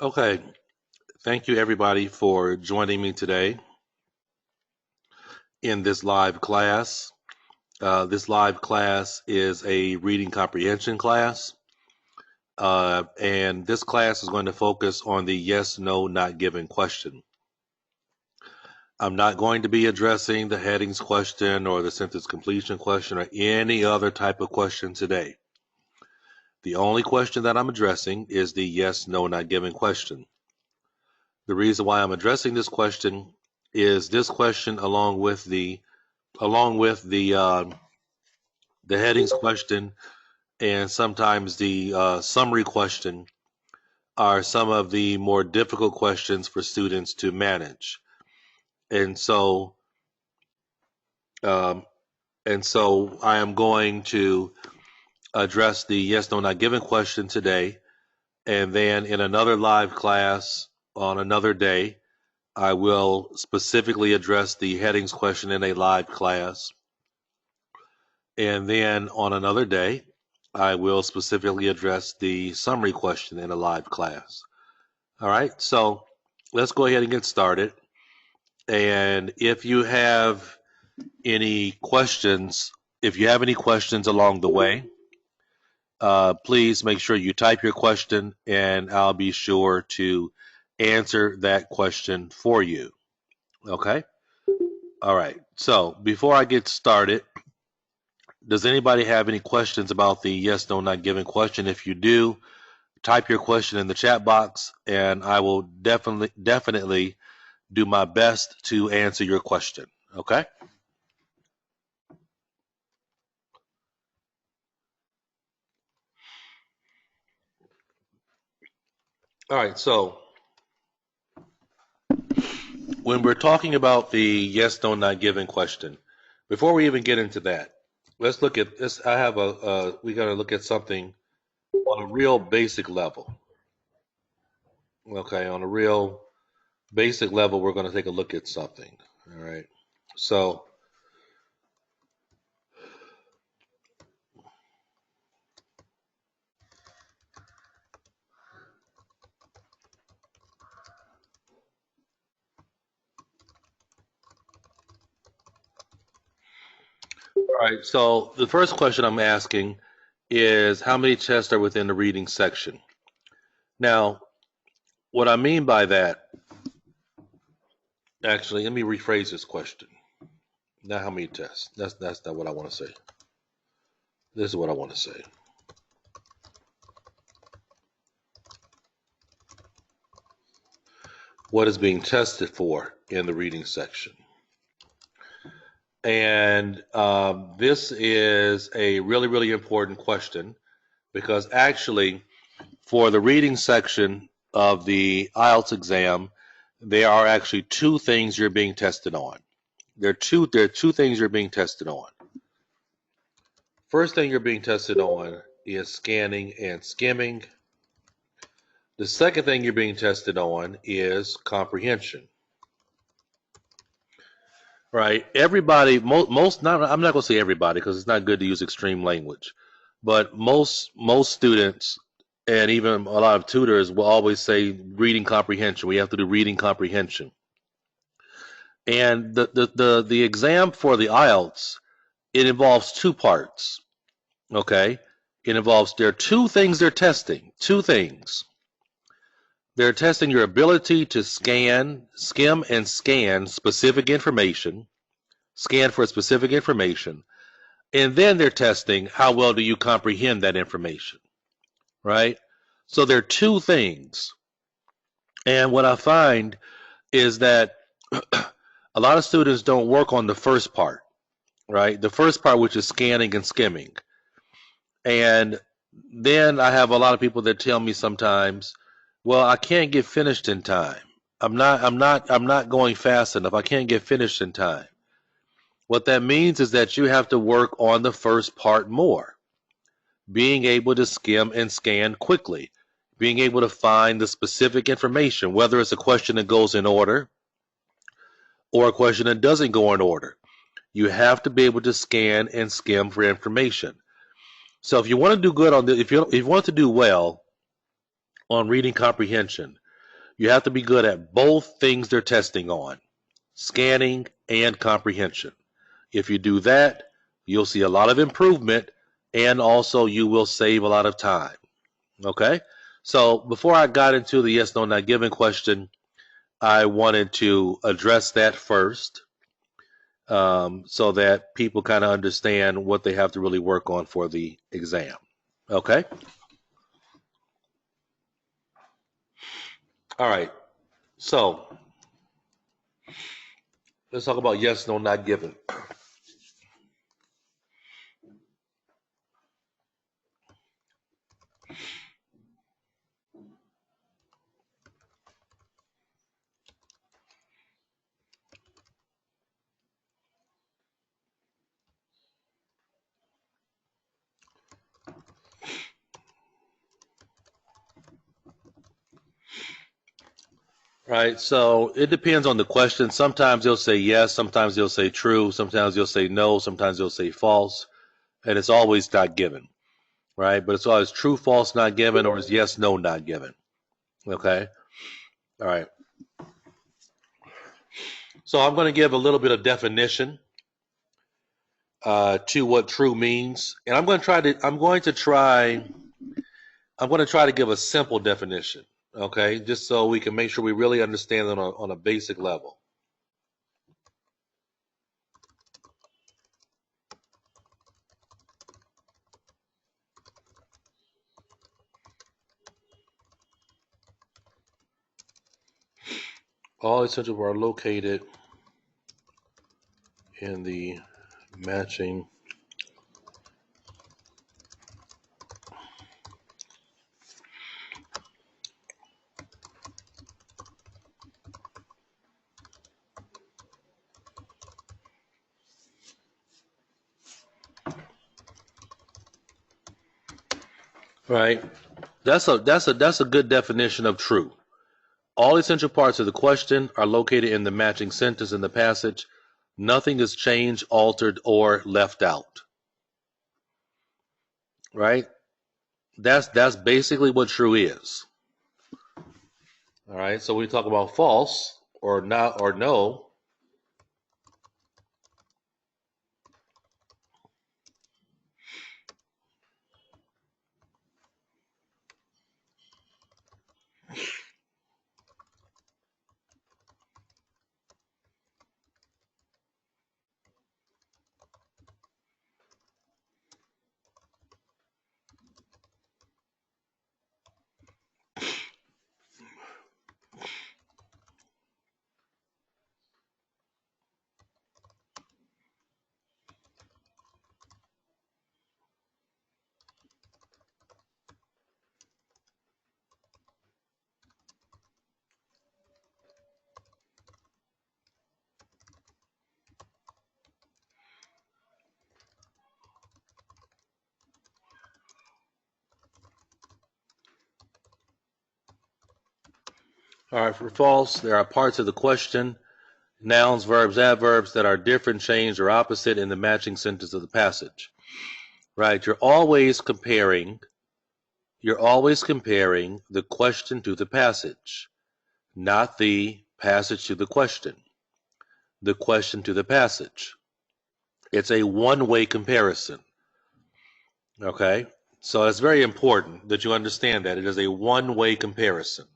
Okay, thank you everybody for joining me today in this live class. This live class is a reading comprehension class, and this class is going to focus on the yes, no, not given question. I'm not going to be addressing the headings question or the sentence completion question or any other type of question today. The only question that I'm addressing is the yes, no, not given question. The reason why I'm addressing this question is this question along with the headings question and sometimes the summary question are some of the more difficult questions for students to manage. And so um, I am going to address the yes, no, not given question today. And then in another live class on another day, I will specifically address the headings question in a live class. And then on another day, I will specifically address the summary question in a live class. All right, so let's go ahead and get started. And if you have any questions, along the way, please make sure you type your question and I'll be sure to answer that question for you. Okay? All right, so before I get started, does anybody have any questions about the yes, no, not given question? If you do, type your question in the chat box and I will definitely do my best to answer your question. Okay? All right, so when we're talking about the yes, no, not given question, before we even get into that, let's look at this. We got to look at something on a real basic level. Okay, on a real basic level, we're going to take a look at something. All right, so all right, so the first question I'm asking is how many tests are within the reading section? Now, what I mean by that, actually, let me rephrase this question. Not how many tests. That's not what I want to say. This is what I want to say. What is being tested for in the reading section? And this is a really, really important question because actually, for the reading section of the IELTS exam, there are actually two things you're being tested on. There are two things you're being tested on. First thing you're being tested on is scanning and skimming. The second thing you're being tested on is comprehension. Right? Everybody, most not. I'm not going to say everybody because it's not good to use extreme language, but most students and even a lot of tutors will always say reading comprehension. We have to do reading comprehension. And the exam for the IELTS, it involves two parts. Okay, there are two things they're testing. Two things. They're testing your ability to skim and scan specific information, scan for specific information, and then they're testing how well do you comprehend that information, right? So there are two things. And what I find is that a lot of students don't work on the first part, right? The first part, which is scanning and skimming. And then I have a lot of people that tell me sometimes, well, I can't get finished in time. I'm not going fast enough. I can't get finished in time. What that means is that you have to work on the first part more. Being able to skim and scan quickly. Being able to find the specific information, whether it's a question that goes in order or a question that doesn't go in order. You have to be able to scan and skim for information. So if you want to do good on this, if you want to do well on reading comprehension, You have to be good at both things they're testing on, scanning and comprehension. If you do that, you'll see a lot of improvement, and also you will save a lot of time. Okay? So before I got into the yes, no, not given question, I wanted to address that first, so that people kind of understand what they have to really work on for the exam. Okay? All right. So let's talk about yes, no, not given. Right. So it depends on the question. Sometimes they'll say yes, sometimes they'll say true, sometimes they'll say no, sometimes they'll say false, and it's always not given. Right. But it's always true, false, not given, or it's yes, no, not given. Okay. All right. So I'm going to give a little bit of definition to what true means, and I'm going to try to give a simple definition. Okay, just so we can make sure we really understand it on a basic level. All essentials are located in the matching right. That's a good definition of true. All essential parts of the question are located in the matching sentence in the passage. Nothing is changed, altered, or left out. Right? That's basically what true is. All right. So when we talk about false or not or no, all right, for false, there are parts of the question, nouns, verbs, adverbs that are different, changed, or opposite in the matching sentence of the passage. Right? You're always comparing the question to the passage, not the passage to the question. The question to the passage. It's a one-way comparison. Okay? So it's very important that you understand that it is a one-way comparison.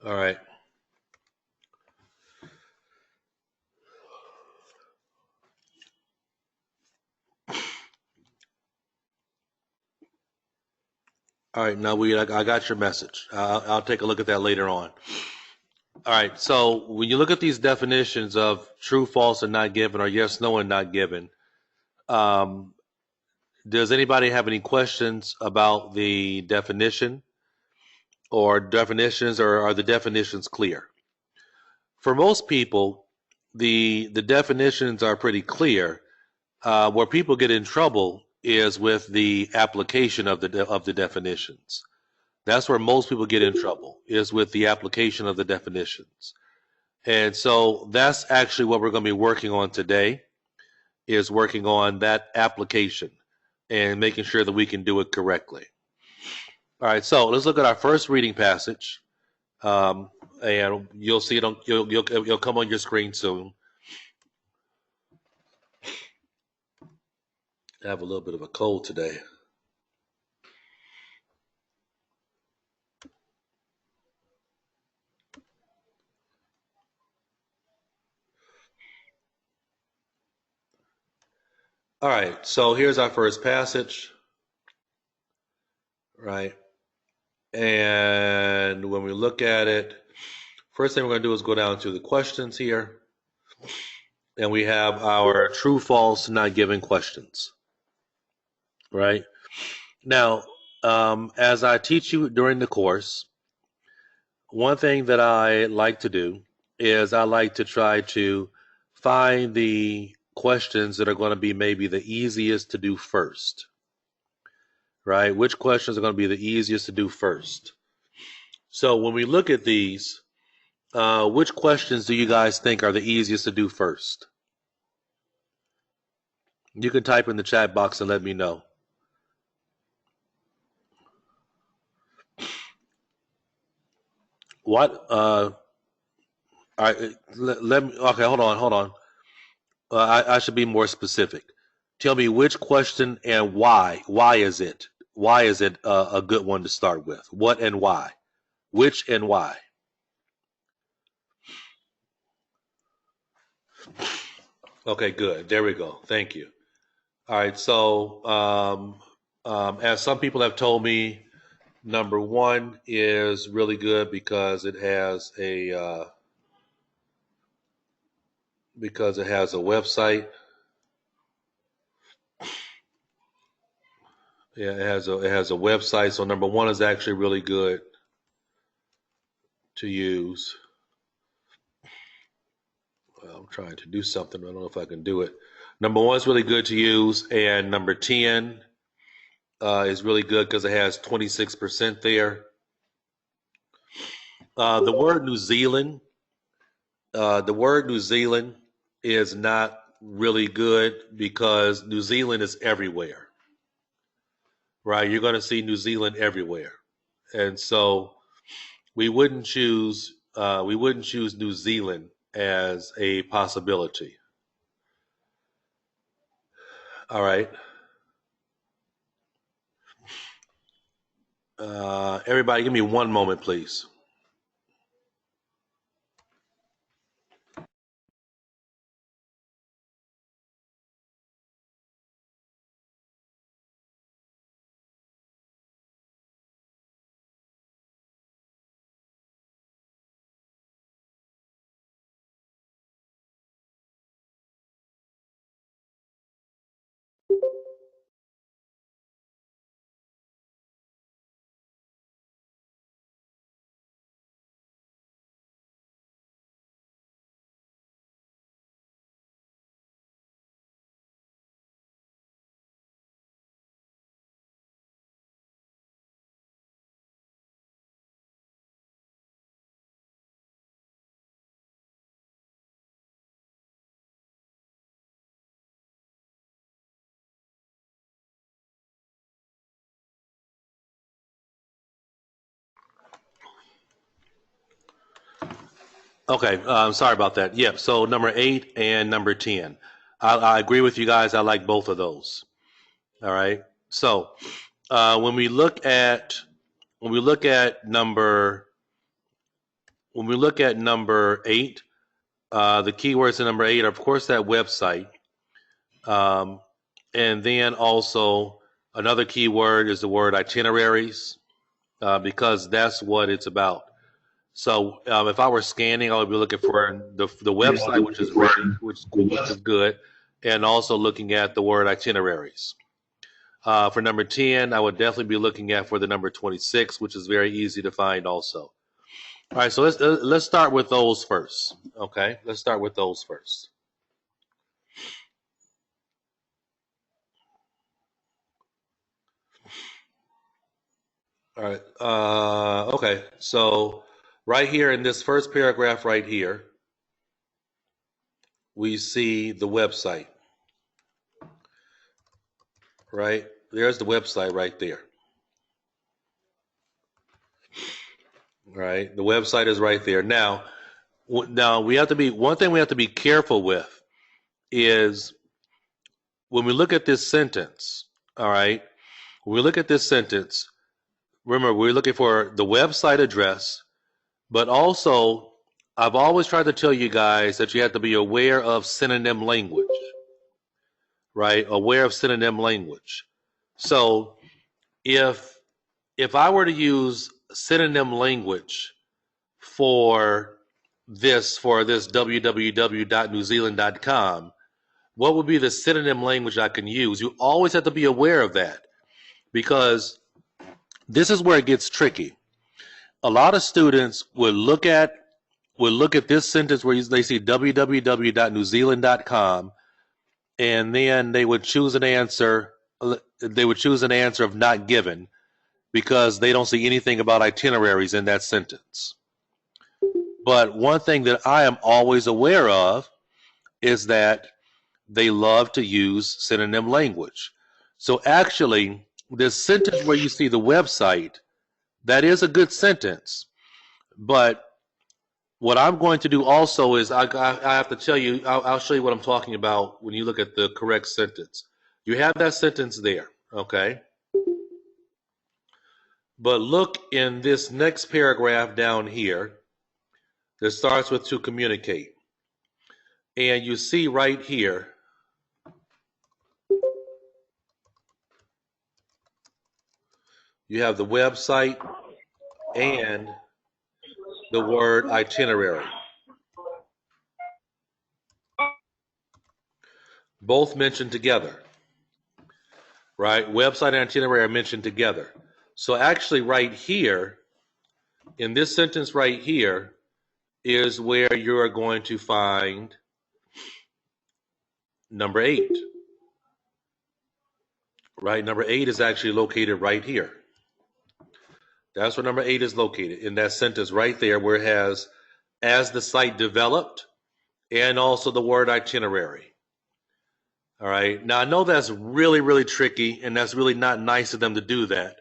All right. All right, now I got your message. I'll take a look at that later on. All right, so when you look at these definitions of true, false, and not given, or yes, no, and not given, um, does anybody have any questions about the definition or definitions, or are the definitions clear? For most people, the definitions are pretty clear. Where people get in trouble is with the application of the definitions. That's where most people get in trouble, is with the application of the definitions. And so that's actually what we're going to be working on today, is working on that application and making sure that we can do it correctly. All right, so let's look at our first reading passage, and you'll see it on you'll come on your screen soon. I have a little bit of a cold today. All right, so here's our first passage, right? And when we look at it, first thing we're going to do is go down to the questions here. And we have our true, false, not given questions, right? Now, as I teach you during the course, one thing that I like to do is I like to try to find the questions that are going to be maybe the easiest to do first, right? Which questions are going to be the easiest to do first? So when we look at these, which questions do you guys think are the easiest to do first? You can type in the chat box and let me know. What? Let me. Okay, hold on. I should be more specific. Tell me which question and why. Why is it? Why is it a good one to start with? What and why? Which and why? Okay, good. There we go. Thank you. All right. So, as some people have told me, number one is really good because it has a website. Yeah, it has a website. So number one is actually really good to use. Well, I'm trying to do something. I don't know if I can do it. Number one is really good to use, and number 10 is really good because it has 26% there. The word New Zealand, is not really good because New Zealand is everywhere, right? You're going to see New Zealand everywhere, and so we wouldn't choose New Zealand as a possibility. All right. Everybody, give me one moment, please. Okay, sorry about that. Yep. So number 8 and number 10. I agree with you guys. I like both of those. All right. So when we look at number 8, the keywords in number 8 are of course that website, and then also another keyword is the word itineraries. because that's what it's about. So if I were scanning, I would be looking for the website, which is ready, which is good, and also looking at the word itineraries. For number 10, I would definitely be looking at for the number 26, which is very easy to find also. All right, so let's start with those first. Okay, let's start with those first. All right. Okay, so right here in this first paragraph right here, we see the website. Right? There's the website right there. Right? The website is right there. Now we have to be, one thing we have to be careful with is when we look at this sentence, all right? When we look at this sentence, remember we're looking for the website address, but also I've always tried to tell you guys that you have to be aware of synonym language, right? Aware of synonym language. So if I were to use synonym language for this www.newzealand.com, what would be the synonym language I can use? You always have to be aware of that, because this is where it gets tricky. A lot of students would look at this sentence where they see www.newzealand.com, and then they would choose an answer. They would choose an answer of not given because they don't see anything about itineraries in that sentence. But one thing that I am always aware of is that they love to use synonym language. So actually, this sentence where you see the website, that is a good sentence. But what I'm going to do also is I have to tell you, I'll show you what I'm talking about when you look at the correct sentence. You have that sentence there, okay? But look in this next paragraph down here that starts with to communicate. And you see right here, you have the website and the word itinerary. Both mentioned together, right? Website and itinerary are mentioned together. So actually right here, in this sentence right here, is where you're going to find number 8. Right? Number 8 is actually located right here. That's where number 8 is located, in that sentence right there where it has as the site developed and also the word itinerary. All right. Now I know that's really, really tricky, and that's really not nice of them to do that,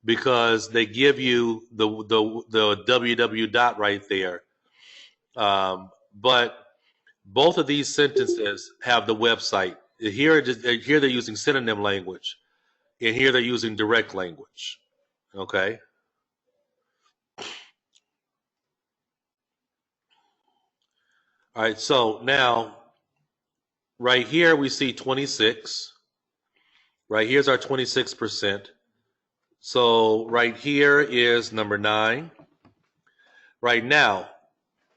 because they give you the www dot right there. But both of these sentences have the website. Here they're using synonym language, and here they're using direct language. Okay. All right. So now, right here we see 26. Right here's our 26%. So right here is number 9. Right now,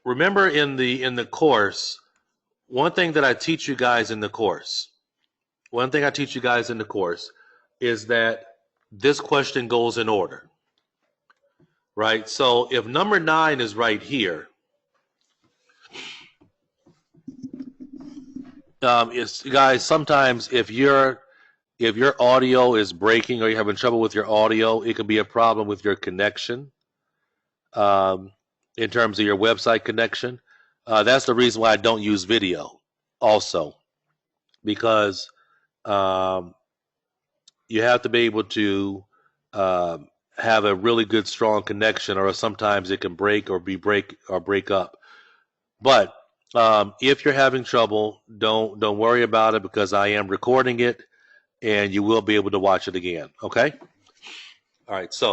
remember in the course, one thing that I teach you guys in the course, is that this question goes in order. Right? So if number 9 is right here, guys, sometimes if your audio is breaking or you're having trouble with your audio, it could be a problem with your connection, in terms of your website connection. That's the reason why I don't use video also, because you have to be able to have a really good, strong connection, or sometimes it can break up. But if you're having trouble, don't worry about it, because I am recording it and you will be able to watch it again. Okay? All right. So